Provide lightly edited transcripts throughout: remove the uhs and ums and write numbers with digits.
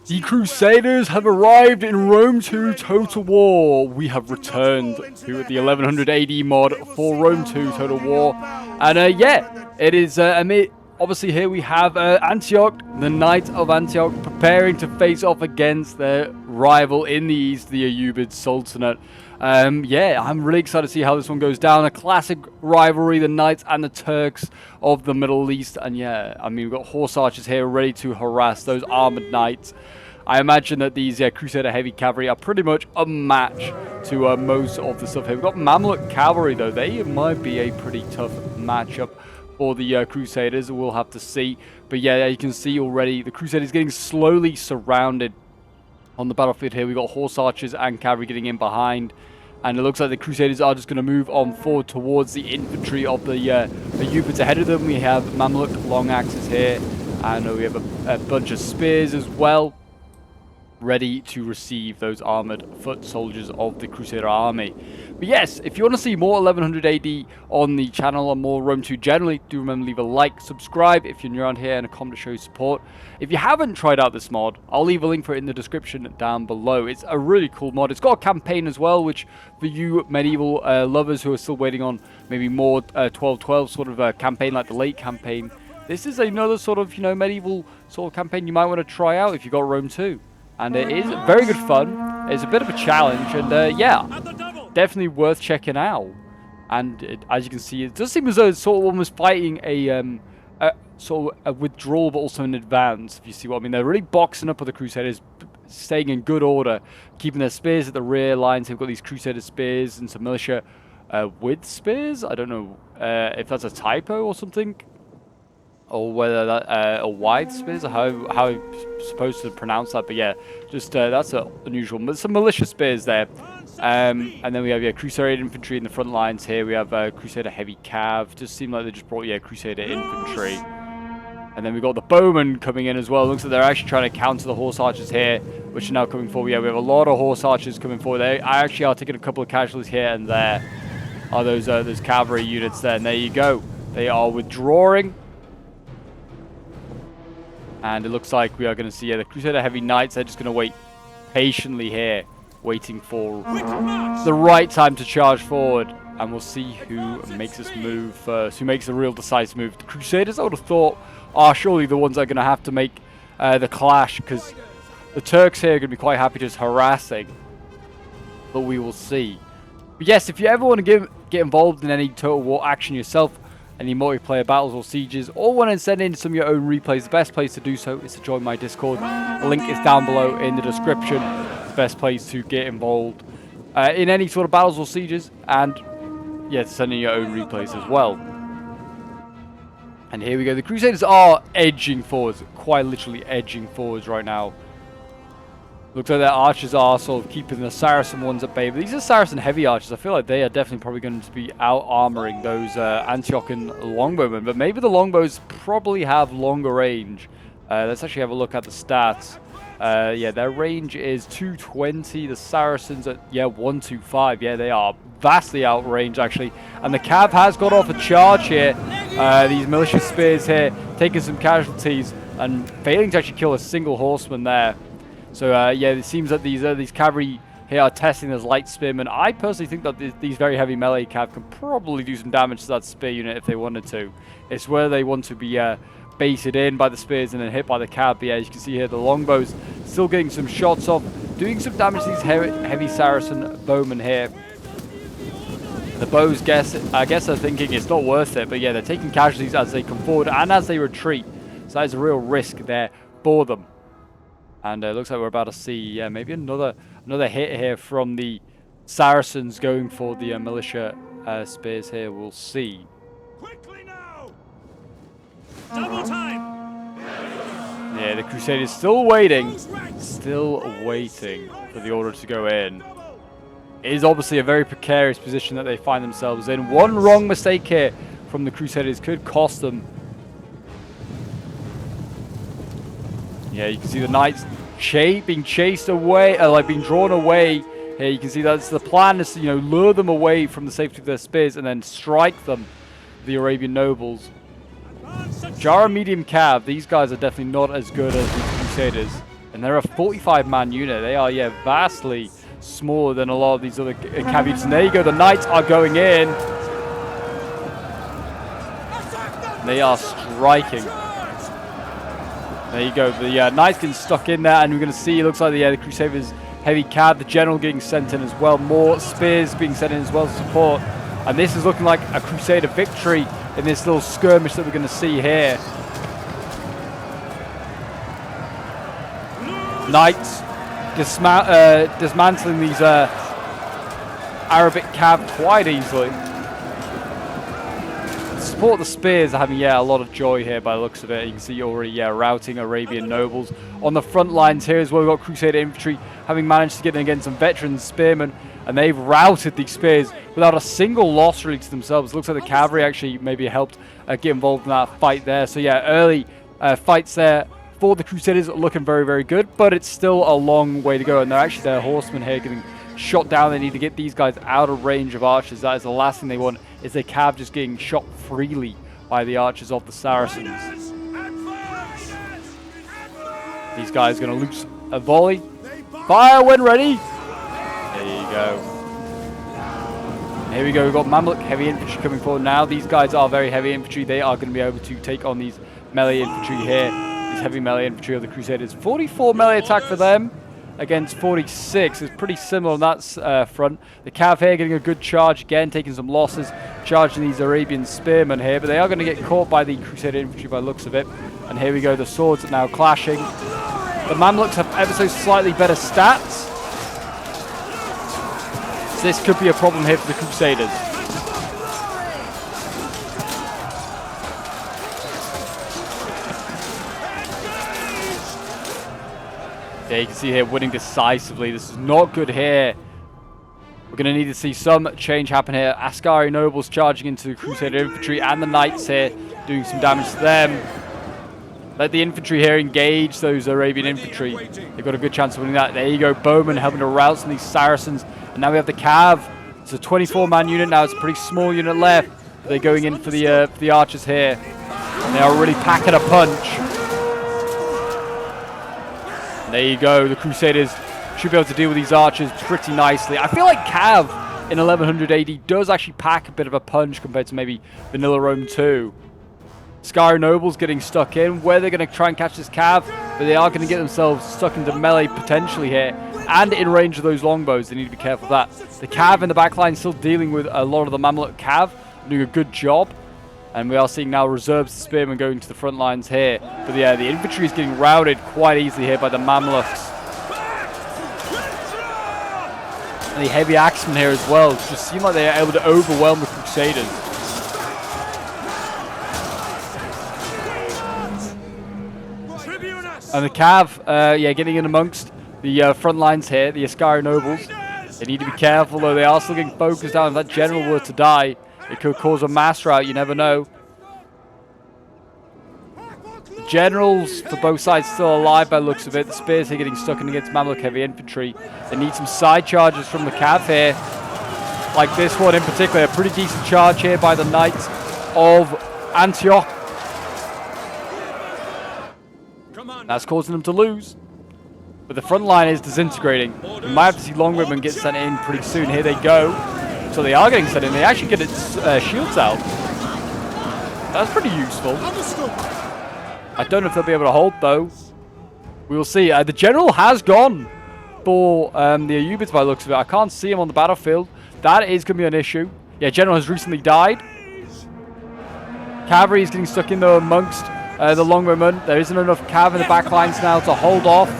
The Crusaders have arrived in Rome 2 Total War. We have returned to the 1100 AD mod for Rome 2 Total War. And yeah, it is, obviously here we have Antioch, the Knights of Antioch, preparing to face off against their rival in the east, the Ayyubids Sultanate. Yeah, I'm really excited to see how this one goes down. A classic rivalry, the Knights and the Turks of the Middle East. And yeah, I mean, we've got horse archers here ready to harass those armored knights. I imagine that these Crusader heavy cavalry are pretty much a match to most of the stuff here. We've got Mamluk cavalry, though. They might be a pretty tough matchup for the Crusaders. We'll have to see. But yeah, you can see already the Crusaders getting slowly surrounded on the battlefield here. We've got horse archers and cavalry getting in behind. And it looks like the Crusaders are just going to move on forward towards the infantry of the Ayyubids ahead of them. We have Mamluk long axes here. And we have a bunch of spears as well, ready to receive those armored foot soldiers of the Crusader army. But yes, if you want to see more 1100 AD on the channel and more Rome 2 generally, do remember to leave a like, subscribe if you're new around here, and a comment to show your support. If you haven't tried out this mod, I'll leave a link for it in the description down below. It's a really cool mod. It's got a campaign as well, which for you medieval lovers who are still waiting on maybe more 1212 sort of a campaign like the late campaign, this is another sort of, you know, medieval sort of campaign you might want to try out if you got Rome 2. And it is very good fun. It's a bit of a challenge, and yeah, definitely worth checking out. And as you can see, it does seem as though it's sort of almost fighting a sort of a withdrawal, but also an advance, if you see what I mean. They're really boxing up with the Crusaders, staying in good order, keeping their spears at the rear lines. They've got these Crusader spears and some militia with spears. I don't know if that's a typo or something, or whether that or wide spears, or how I'm supposed to pronounce that. But yeah, just that's unusual. But some militia spears there. And then we have Crusader infantry in the front lines here. We have Crusader heavy cav. Just seemed like they just brought Crusader infantry. And then we've got the bowmen coming in as well. Looks like they're actually trying to counter the horse archers here, which are now coming forward. Yeah, we have a lot of horse archers coming forward. They actually are taking a couple of casualties here and there. Are those cavalry units there? And there you go. They are withdrawing. And it looks like we are going to see the Crusader heavy knights. They're just going to wait patiently here, waiting for the right time to charge forward. And we'll see who makes this move first, who makes the real decisive move. The Crusaders, I would have thought, are surely the ones that are going to have to make the clash, because the Turks here are going to be quite happy just harassing. But we will see. But yes, if you ever want to get involved in any Total War action yourself, any multiplayer battles or sieges, or want to send in some of your own replays, the best place to do so is to join my Discord. The link is down below in the description. It's the best place to get involved in any sort of battles or sieges, and yeah, to send in your own replays as well. And here we go. The Crusaders are edging forwards, quite literally edging forwards right now. Looks like their archers are sort of keeping the Saracen ones at bay. But these are Saracen heavy archers. I feel like they are definitely probably going to be out-armoring those Antiochian longbowmen. But maybe the longbows probably have longer range. Let's actually have a look at the stats. Yeah, their range is 220. The Saracens at, 125. Yeah, they are vastly outrange, actually. And the Cav has got off a charge here. These militia spears here, taking some casualties and failing to actually kill a single horseman there. So yeah, it seems that these cavalry here are testing those light spearmen. I personally think that these very heavy melee cav can probably do some damage to that spear unit if they wanted to. It's where they want to be baited in by the spears and then hit by the cav. But yeah, as you can see here, the longbows still getting some shots off, doing some damage to these heavy Saracen bowmen here. The bows, I guess they're thinking it's not worth it, but yeah, they're taking casualties as they come forward and as they retreat. So that is a real risk there for them. And it looks like we're about to see, maybe another hit here from the Saracens going for the militia spears here. We'll see. Quickly now! Double time! Yeah, the Crusaders still waiting for the order to go in. It is obviously a very precarious position that they find themselves in. One wrong mistake here from the Crusaders could cost them. Yeah, you can see the knights being chased away, like being drawn away. Here you can see that's the plan is to, you know, lure them away from the safety of their spears and then strike them, the Arabian nobles. Jara medium cav, these guys are definitely not as good as the Crusaders. And they're a 45-man unit. They are, yeah, vastly smaller than a lot of these other caveats. And there you go, the knights are going in. They are striking. There you go, the knights getting stuck in there, and we're going to see, it looks like the Crusaders heavy cav, the general getting sent in as well, more spears being sent in as well to support. And this is looking like a Crusader victory in this little skirmish that we're going to see here. Knights dismantling these Arabic cav quite easily. Support the spears are having, yeah, a lot of joy here by the looks of it. You can see already, yeah, routing Arabian nobles. On the front lines here as well, we've got Crusader infantry having managed to get in against some veteran spearmen, and they've routed these spears without a single loss really to themselves. Looks like the cavalry actually maybe helped get involved in that fight there. So yeah, early fights there for the Crusaders looking very, very good, but it's still a long way to go, and they're actually their horsemen here getting shot down. They need to get these guys out of range of archers. That is the last thing they want, is their cav just getting shot freely by the archers of the Saracens. These guys are going to loose a volley. Fire when ready. There you go. Here we go. We've got Mamluk heavy infantry coming forward now. These guys are very heavy infantry. They are going to be able to take on these melee infantry here. These heavy melee infantry of the Crusaders. 44 melee attack for them against 46 is pretty similar on that front. The cav here getting a good charge again, taking some losses, charging these Arabian spearmen here, but they are going to get caught by the Crusader infantry by the looks of it. And here we go, the swords are now clashing. The Mamluks have ever so slightly better stats, so this could be a problem here for the Crusaders. Yeah, you can see here winning decisively. This is not good here. We're going to need to see some change happen here. Askari nobles charging into the Crusader infantry, and the knights here doing some damage to them. Let the infantry here engage those Arabian infantry. They've got a good chance of winning that. There you go, bowmen helping to rout some of these Saracens. And now we have the cav. It's a 24-man unit now. It's a pretty small unit left. They're going in for the archers here. And they are really packing a punch. There you go, the Crusaders should be able to deal with these archers pretty nicely. I feel like cav in 1100 AD does actually pack a bit of a punch compared to maybe vanilla Rome 2. Scary nobles getting stuck in, where they're going to try and catch this cav, but they are going to get themselves stuck into melee potentially here, and in range of those longbows. They need to be careful of that. The cav in the backline still dealing with a lot of the Mamluk cav, doing a good job. And we are seeing now reserves spearmen going to the front lines here. But yeah, the infantry is getting routed quite easily here by the Mamluks. And the heavy axemen here as well just seem like they are able to overwhelm the Crusaders. And the cav, yeah, getting in amongst the front lines here, the Askari nobles. They need to be careful though, they are still getting focused down. If that general were to die, it could cause a mass rout, you never know. The generals for both sides still alive by the looks of it. The spears are getting stuck in against Mamluk heavy infantry. They need some side charges from the cav here. Like this one in particular, a pretty decent charge here by the knights of Antioch. That's causing them to lose. But the front line is disintegrating. We might have to see longbowmen get sent in pretty soon. Here they go. So they are getting sent in. They actually get its shields out. That's pretty useful. I don't know if they'll be able to hold, though. We will see. The general has gone for the Ayyubids by the looks of it. I can't see him on the battlefield. That is going to be an issue. Yeah, general has recently died. Cavalry is getting stuck in, though, amongst the longbowmen. There isn't enough cav in the back lines now to hold off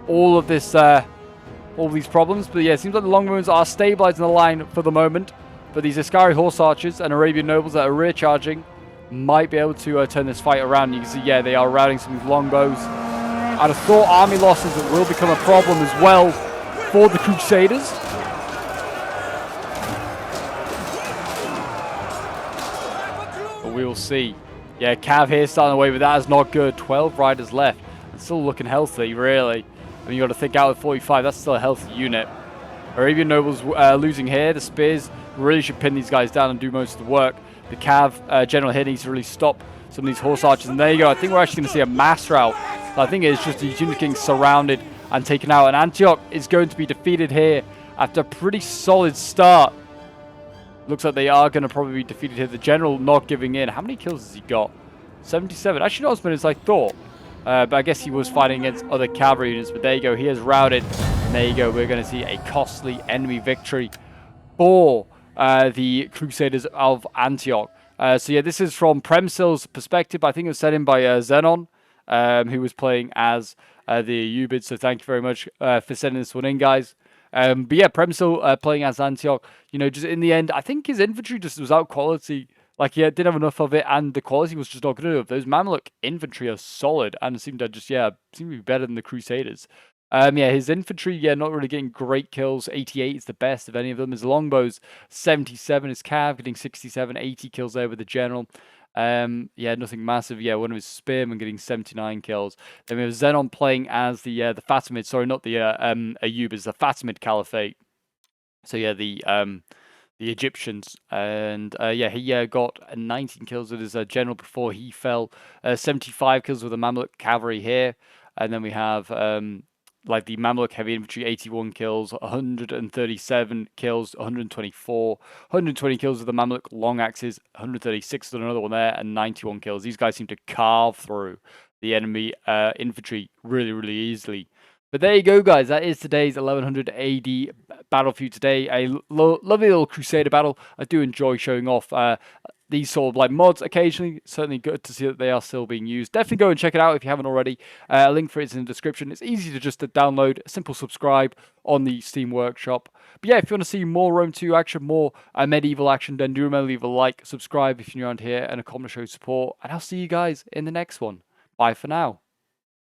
all of this... all these problems, but yeah, it seems like the longbowmen are stabilizing the line for the moment, but these Askari horse archers and Arabian nobles that are rear charging might be able to turn this fight around. You can see, yeah, they are routing some of these longbows. I'd have thought army losses will become a problem as well for the Crusaders. But we will see. Yeah, cav here starting away, but that is not good. 12 riders left. It's still looking healthy, really. I mean, you got to think out with 45, that's still a healthy unit. Arabian nobles losing here. The spears really should pin these guys down and do most of the work. The cav general here needs to really stop some of these horse archers. And there you go. I think we're actually going to see a mass rout So I think it's just these units getting surrounded and taken out. And Antioch is going to be defeated here after a pretty solid start. Looks like they are going to probably be defeated here. The general not giving in. How many kills has he got? 77. Actually, not as many as I thought. But I guess he was fighting against other cavalry units. But there you go. He has routed. And there you go. We're going to see a costly enemy victory for the Crusaders of Antioch. So yeah, this is from Premsil's perspective. I think it was sent in by Zenon, who was playing as the Ayyubids. So thank you very much for sending this one in, guys. But yeah, Premsil playing as Antioch. You know, just in the end, I think his infantry just was out quality. Like, yeah, didn't have enough of it, and the quality was just not good enough. Those Mamluk infantry are solid, and it seemed to just, seemed to be better than the Crusaders. Yeah, his infantry, not really getting great kills. 88 is the best of any of them. His longbows, 77. His cav getting 67, 80 kills there with the general. Nothing massive. Yeah, one of his spearmen getting 79 kills. Then we have Zenon playing as the Fatimids. Sorry, not the Ayyubids, the Fatimid Caliphate. So yeah, the Egyptians, and he got 19 kills with his general before he fell. 75 kills with the Mamluk cavalry here, and then we have like the Mamluk heavy infantry, 81 kills, 137 kills, 124, 120 kills with the Mamluk long axes, 136 with another one there, and 91 kills. These guys seem to carve through the enemy infantry really, really easily. But there you go, guys. That is today's 1100 AD battle for you today. A lovely little Crusader battle. I do enjoy showing off these sort of like mods occasionally. Certainly good to see that they are still being used. Definitely go and check it out if you haven't already. A link for it is in the description. It's easy to just download. Simple subscribe on the Steam Workshop. But yeah, if you want to see more Rome 2 action, more medieval action, then do remember to leave a like, subscribe if you're new around here, and a comment to show support. And I'll see you guys in the next one. Bye for now.